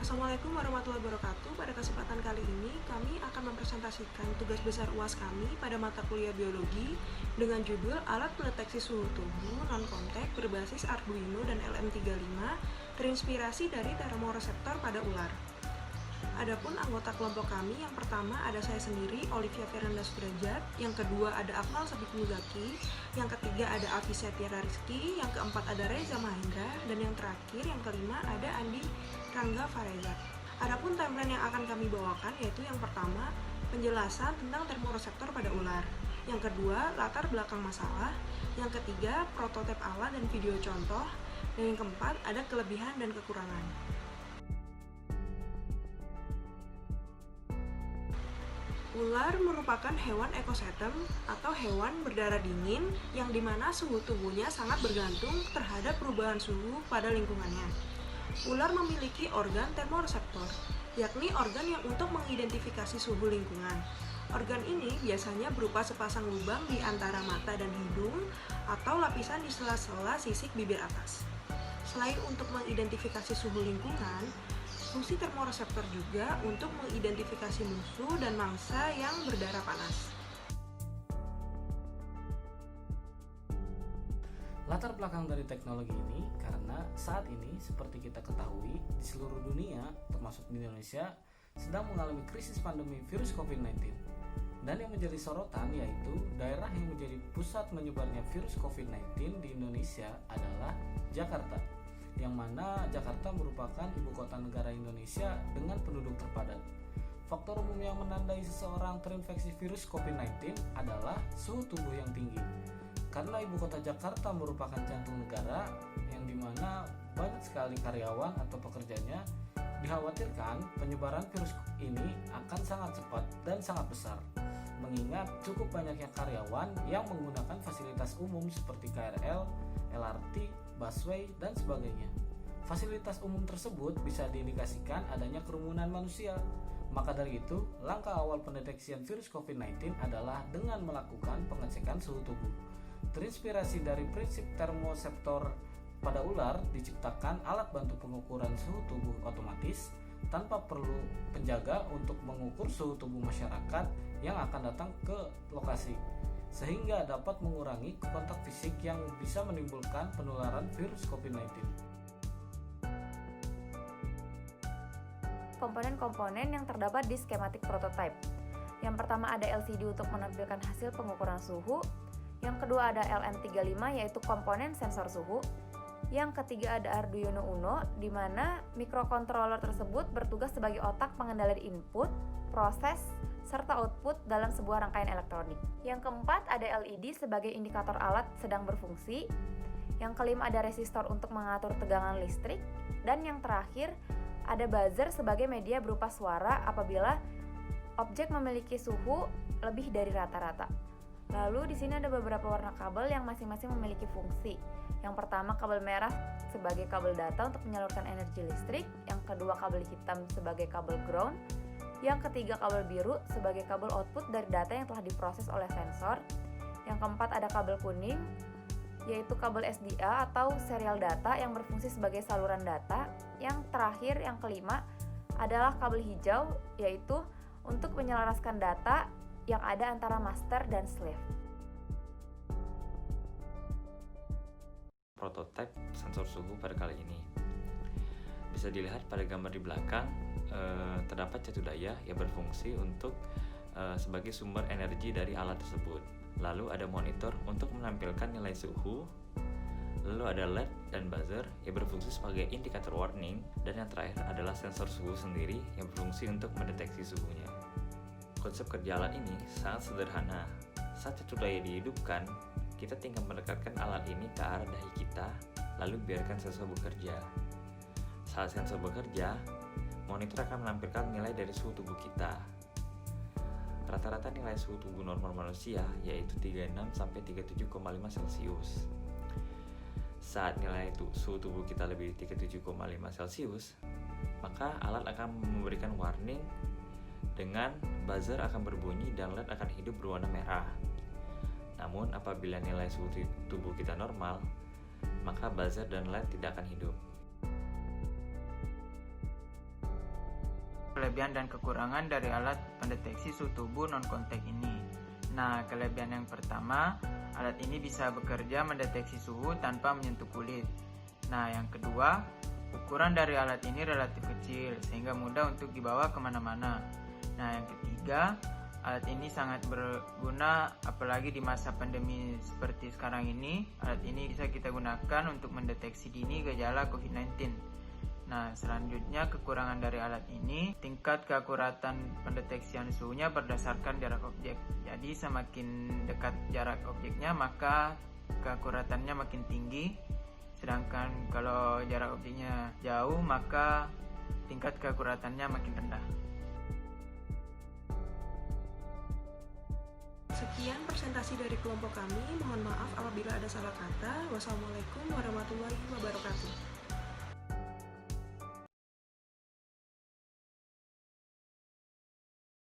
Assalamualaikum warahmatullahi wabarakatuh. Pada kesempatan kali ini, kami akan mempresentasikan tugas besar UAS kami pada mata kuliah biologi dengan judul Alat Pendeteksi Suhu Tubuh Non-Kontak berbasis Arduino dan LM35 terinspirasi dari termoreseptor pada ular. Adapun anggota kelompok kami, yang pertama ada saya sendiri, Olivia Fernanda Sudrajat, yang kedua ada Akmal Sabik Muzaki, yang ketiga ada Alfi Setiara Rizky, yang keempat ada Reza Mahendra, dan yang terakhir, yang kelima ada Andi Rangga Farezat. Adapun timeline yang akan kami bawakan yaitu yang pertama, penjelasan tentang termoreseptor pada ular, yang kedua, latar belakang masalah, yang ketiga, prototip alat dan video contoh, dan yang keempat, ada kelebihan dan kekurangan. Ular merupakan hewan ekosistem atau hewan berdarah dingin yang dimana suhu tubuhnya sangat bergantung terhadap perubahan suhu pada lingkungannya. Ular memiliki organ termoreseptor, yakni organ yang untuk mengidentifikasi suhu lingkungan. Organ ini biasanya berupa sepasang lubang di antara mata dan hidung atau lapisan di sela-sela sisik bibir atas. Selain untuk mengidentifikasi suhu lingkungan, fungsi termoreseptor juga untuk mengidentifikasi musuh dan mangsa yang berdarah panas. Latar belakang dari teknologi ini karena saat ini seperti kita ketahui di seluruh dunia termasuk di Indonesia sedang mengalami krisis pandemi virus COVID-19. Dan yang menjadi sorotan yaitu daerah yang menjadi pusat menyebarnya virus COVID-19 di Indonesia adalah Jakarta, yang mana Jakarta merupakan ibu kota negara Indonesia dengan penduduk terpadat. Faktor umum yang menandai seseorang terinfeksi virus COVID-19 adalah suhu tubuh yang tinggi. Karena ibu kota Jakarta merupakan jantung negara yang dimana banyak sekali karyawan atau pekerjanya, dikhawatirkan penyebaran virus ini akan sangat cepat dan sangat besar. Mengingat cukup banyaknya karyawan yang menggunakan fasilitas umum seperti KRL, LRT, busway, dan sebagainya. Fasilitas umum tersebut bisa diindikasikan adanya kerumunan manusia. Maka dari itu, langkah awal pendeteksian virus COVID-19 adalah dengan melakukan pengecekan suhu tubuh. Terinspirasi dari prinsip termoreseptor pada ular, diciptakan alat bantu pengukuran suhu tubuh otomatis tanpa perlu penjaga untuk mengukur suhu tubuh masyarakat yang akan datang ke lokasi, sehingga dapat mengurangi kontak fisik yang bisa menimbulkan penularan virus COVID-19. Komponen-komponen yang terdapat di skematik prototype. Yang pertama ada LCD untuk menampilkan hasil pengukuran suhu. Yang kedua ada LM35 yaitu komponen sensor suhu. Yang ketiga ada Arduino Uno di mana mikrokontroler tersebut bertugas sebagai otak pengendali input, proses, serta output dalam sebuah rangkaian elektronik. Yang keempat ada LED sebagai indikator alat sedang berfungsi. Yang kelima ada resistor untuk mengatur tegangan listrik. Dan yang terakhir ada buzzer sebagai media berupa suara apabila objek memiliki suhu lebih dari rata-rata. Lalu di sini ada beberapa warna kabel yang masing-masing memiliki fungsi. Yang pertama kabel merah sebagai kabel data untuk menyalurkan energi listrik. Yang kedua kabel hitam sebagai kabel ground. Yang ketiga kabel biru sebagai kabel output dari data yang telah diproses oleh sensor. Yang keempat ada kabel kuning yaitu kabel SDA atau serial data yang berfungsi sebagai saluran data. Yang terakhir yang kelima adalah kabel hijau yaitu untuk menyelaraskan data yang ada antara master dan slave. Prototipe sensor suhu pada kali ini bisa dilihat pada gambar di belakang. Terdapat catu daya yang berfungsi untuk sebagai sumber energi dari alat tersebut. Lalu ada monitor untuk menampilkan nilai suhu. Lalu ada LED dan buzzer yang berfungsi sebagai indikator warning. Dan yang terakhir adalah sensor suhu sendiri yang berfungsi untuk mendeteksi suhunya. Konsep kerja alat ini sangat sederhana. Saat catu daya dihidupkan, kita tinggal mendekatkan alat ini ke arah dahi kita, lalu biarkan sensor bekerja. Saat sensor bekerja, monitor akan menampilkan nilai dari suhu tubuh kita. Rata-rata nilai suhu tubuh normal manusia yaitu 36-37,5 Celcius. Saat nilai suhu tubuh kita lebih dari 37,5 Celcius, maka alat akan memberikan warning dengan buzzer akan berbunyi dan LED akan hidup berwarna merah. Namun apabila nilai suhu tubuh kita normal, maka buzzer dan LED tidak akan hidup. kelebihan dan kekurangan dari alat pendeteksi suhu tubuh non-kontak ini. Nah, kelebihan yang pertama, alat ini bisa bekerja mendeteksi suhu tanpa menyentuh kulit. Nah, yang kedua, ukuran dari alat ini relatif kecil sehingga mudah untuk dibawa kemana-mana. Nah, yang ketiga, alat ini sangat berguna apalagi di masa pandemi seperti sekarang ini. Alat ini bisa kita gunakan untuk mendeteksi dini gejala COVID-19. Nah, selanjutnya kekurangan dari alat ini, tingkat keakuratan pendeteksian suhunya berdasarkan jarak objek. Jadi semakin dekat jarak objeknya maka keakuratannya makin tinggi. Sedangkan kalau jarak objeknya jauh maka tingkat keakuratannya makin rendah. Sekian presentasi dari kelompok kami. Mohon maaf apabila ada salah kata. Wassalamualaikum warahmatullahi wabarakatuh.